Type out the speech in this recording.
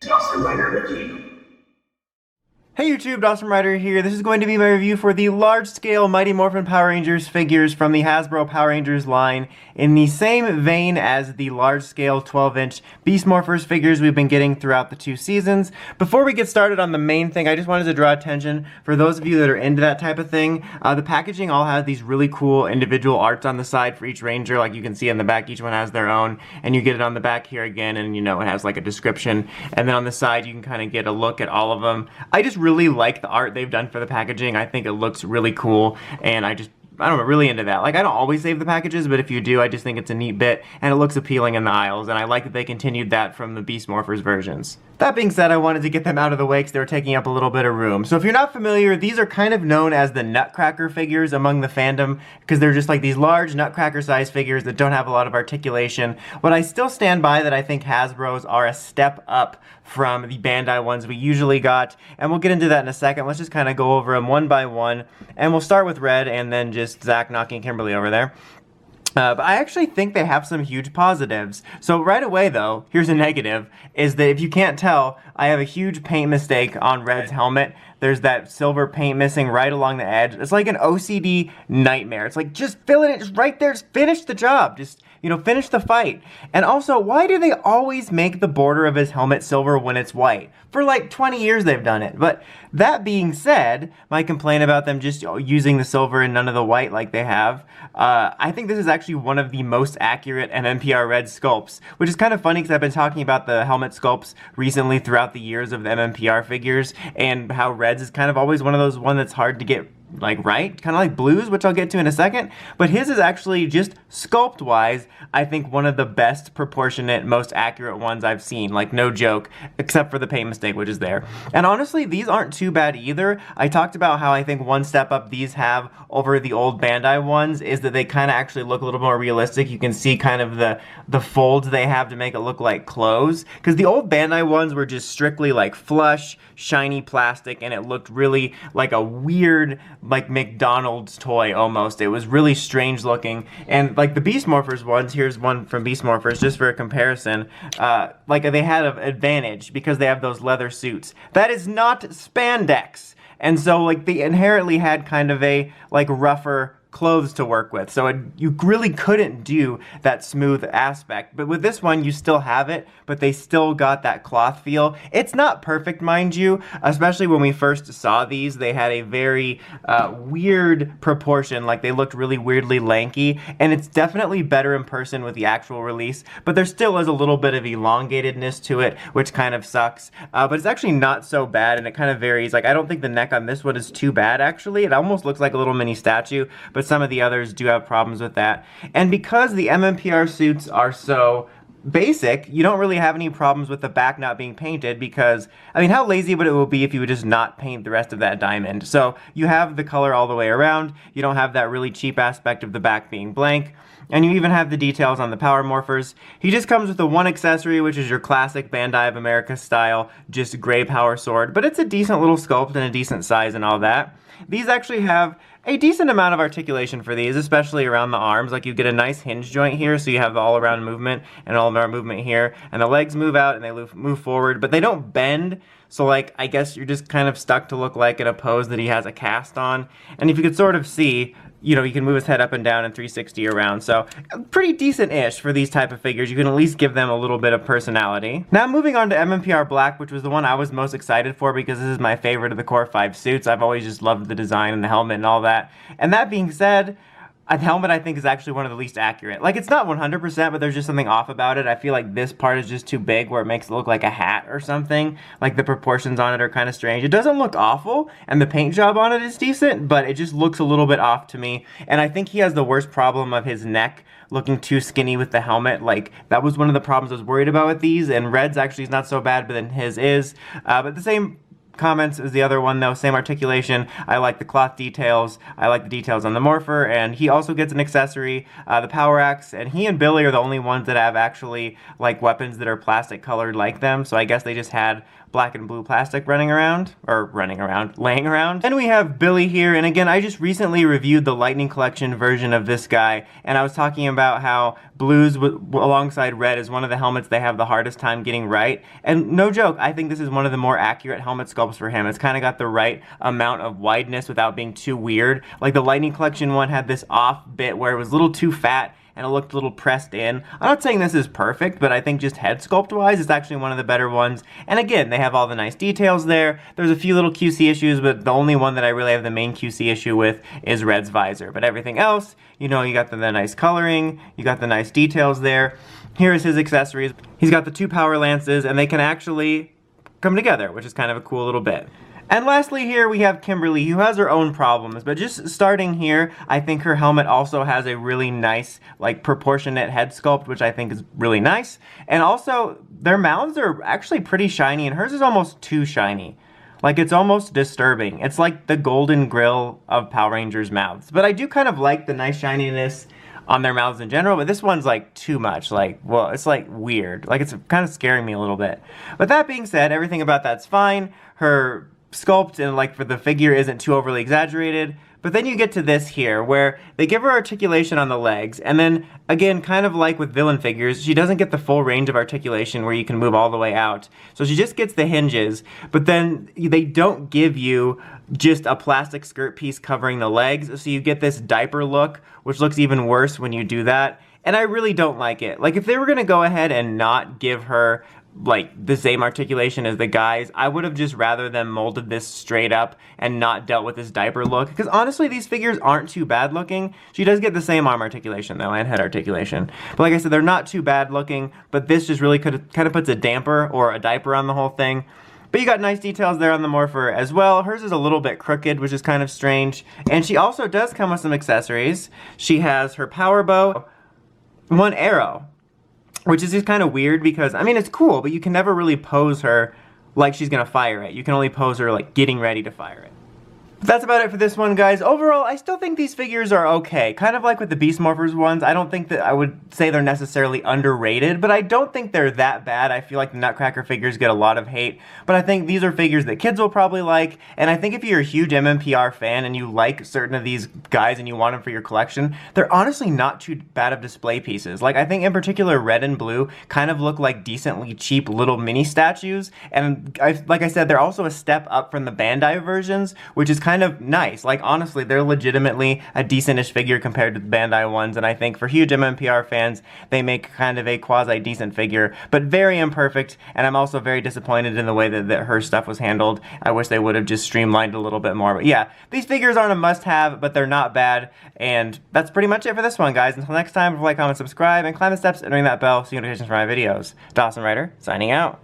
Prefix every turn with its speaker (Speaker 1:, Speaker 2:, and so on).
Speaker 1: Dawson Rider Wiki.
Speaker 2: Hey YouTube, Dawson Rider here. This is going to be my review for the large-scale Mighty Morphin Power Rangers figures from the Hasbro Power Rangers line, in the same vein as the large-scale 12-inch Beast Morphers figures we've been getting throughout the 2 seasons. Before we get started on the main thing, I just wanted to draw attention for those of you that are into that type of thing. The packaging all has these really cool individual arts on the side for each Ranger, like you can see in the back. Each one has their own, and you get it on the back here again, and you know it has like a description. And then on the side, you can kind of get a look at all of them. I just really like the art they've done for the packaging. I think it looks really cool, and I don't know, really into that. Like, I don't always save the packages, but if you do, I just think it's a neat bit, and it looks appealing in the aisles, and I like that they continued that from the Beast Morphers versions. That being said, I wanted to get them out of the way because they were taking up a little bit of room. So if you're not familiar, these are kind of known as the nutcracker figures among the fandom, because they're just like these large nutcracker size figures that don't have a lot of articulation. But I still stand by that I think Hasbro's are a step up from the Bandai ones we usually got, and we'll get into that in a second. Let's just kind of go over them one by one, and we'll start with Red, and then just Zach knocking Kimberly over there. But I actually think they have some huge positives. So right away though, here's a negative, is that if you can't tell, I have a huge paint mistake on Red's helmet. There's that silver paint missing right along the edge. It's like an OCD nightmare. It's like, just fill it in, just right there, just finish the job. Just, you know, finish the fight. And also, why do they always make the border of his helmet silver when it's white? For like 20 years they've done it. But that being said, my complaint about them just using the silver and none of the white like they have, I think this is actually one of the most accurate Mmpr Red sculpts, which is kind of funny because I've been talking about the helmet sculpts recently throughout the years of the Mmpr figures, and how Red's is kind of always one of those that's hard to get like right, kind of like Blue's, which I'll get to in a second. But his is actually, just sculpt wise, I think one of the best proportionate, most accurate ones I've seen, like no joke, except for the paint mistake which is there. And honestly, these aren't too bad either. I talked about how I think one step up these have over the old Bandai ones is that they kind of actually look a little more realistic. You can see kind of the folds they have to make it look like clothes, because the old Bandai ones were just strictly like flush, shiny plastic, and it looked really like a weird, like McDonald's toy almost. It was really strange looking. And like the Beast Morphers ones, here's one from Beast Morphers just for a comparison, like they had an advantage because they have those leather suits. That is not spandex. And so like they inherently had kind of a like rougher clothes to work with, so you really couldn't do that smooth aspect. But with this one, you still have it, but they still got that cloth feel. It's not perfect, mind you, especially when we first saw these. They had a very weird proportion, like they looked really weirdly lanky, and it's definitely better in person with the actual release, but there still is a little bit of elongatedness to it, which kind of sucks. But it's actually not so bad, and it kind of varies. Like, I don't think the neck on this one is too bad, actually. It almost looks like a little mini statue, but some of the others do have problems with that. And because the Mmpr suits are so basic, you don't really have any problems with the back not being painted, because, I mean, how lazy would it be if you would just not paint the rest of that diamond? So you have the color all the way around, you don't have that really cheap aspect of the back being blank, and you even have the details on the Power Morphers. He just comes with the one accessory, which is your classic Bandai of America style, just gray power sword, but it's a decent little sculpt and a decent size and all that. These actually have a decent amount of articulation for these, especially around the arms. Like, you get a nice hinge joint here, so you have the all-around movement and all-around movement here, and the legs move out and they move forward, but they don't bend. So, like, I guess you're just kind of stuck to look like in a pose that he has a cast on. And if you could sort of see, you know, you can move his head up and down and 360 around. So pretty decent-ish for these type of figures. You can at least give them a little bit of personality. Now moving on to Mmpr Black, which was the one I was most excited for because this is my favorite of the core 5 suits. I've always just loved the design and the helmet and all that. And that being said, a helmet I think is actually one of the least accurate. Like, it's not 100%, but there's just something off about it. I feel like this part is just too big where it makes it look like a hat or something. Like, the proportions on it are kind of strange. It doesn't look awful, and the paint job on it is decent, but it just looks a little bit off to me. And I think he has the worst problem of his neck looking too skinny with the helmet. Like, that was one of the problems I was worried about with these, and Red's actually is not so bad, but then his is. But the same comments is the other one though, same articulation. I like the cloth details, I like the details on the Morpher, and he also gets an accessory, the power axe, and he and Billy are the only ones that have actually like weapons that are plastic colored like them, so I guess they just had black and blue plastic laying around. And we have Billy here, and again, I just recently reviewed the Lightning Collection version of this guy, and I was talking about how blues alongside red is one of the helmets they have the hardest time getting right, and no joke, I think this is one of the more accurate helmet sculpts for him. It's kind of got the right amount of wideness without being too weird. Like the Lightning Collection one had this off bit where it was a little too fat, and it looked a little pressed in. I'm not saying this is perfect, but I think just head sculpt wise, it's actually one of the better ones. And again, they have all the nice details there. There's a few little QC issues, but the only one that I really have the main QC issue with is Red's visor. But everything else, you know, you got the nice coloring, you got the nice details there. Here's his accessories. He's got the 2 power lances, and they can actually come together, which is kind of a cool little bit. And lastly here we have Kimberly, who has her own problems, but just starting here, I think her helmet also has a really nice, like, proportionate head sculpt, which I think is really nice. And also, their mouths are actually pretty shiny, and hers is almost too shiny. Like, it's almost disturbing. It's like the golden grill of Power Rangers mouths. But I do kind of like the nice shininess on their mouths in general, but this one's like too much. Like, well, it's like weird. Like, it's kind of scaring me a little bit. But that being said, everything about that's fine. Her sculpt and like for the figure isn't too overly exaggerated, but then you get to this here where they give her articulation on the legs, and then again, kind of like with villain figures, she doesn't get the full range of articulation where you can move all the way out, so she just gets the hinges, but then they don't give you just a plastic skirt piece covering the legs, so you get this diaper look, which looks even worse when you do that, and I really don't like it. Like, if they were gonna go ahead and not give her like the same articulation as the guys, I would have just rather them molded this straight up and not dealt with this diaper look, because honestly these figures aren't too bad looking. She does get the same arm articulation though, and head articulation, but like I said, they're not too bad looking, but this just really kind of puts a damper or a diaper on the whole thing. But you got nice details there on the Morpher as well. Hers is a little bit crooked, which is kind of strange, and she also does come with some accessories. She has her power bow, 1 arrow, which is just kind of weird because, I mean, it's cool, but you can never really pose her like she's gonna fire it. You can only pose her like getting ready to fire it. But that's about it for this one, guys. Overall, I still think these figures are okay. Kind of like with the Beast Morphers ones, I don't think that I would say they're necessarily underrated, but I don't think they're that bad. I feel like the Nutcracker figures get a lot of hate, but I think these are figures that kids will probably like, and I think if you're a huge MMPR fan and you like certain of these guys and you want them for your collection, they're honestly not too bad of display pieces. Like, I think in particular red and blue kind of look like decently cheap little mini statues, and like I said, they're also a step up from the Bandai versions, which is kind of nice. Like, honestly, they're legitimately a decentish figure compared to the Bandai ones, and I think for huge MMPR fans, they make kind of a quasi-decent figure, but very imperfect, and I'm also very disappointed in the way that her stuff was handled. I wish they would have just streamlined a little bit more, but yeah, these figures aren't a must-have, but they're not bad, and that's pretty much it for this one, guys. Until next time, like, comment, subscribe, and climb the steps and ring that bell so you get notifications for my videos. Dawson Ryder, signing out.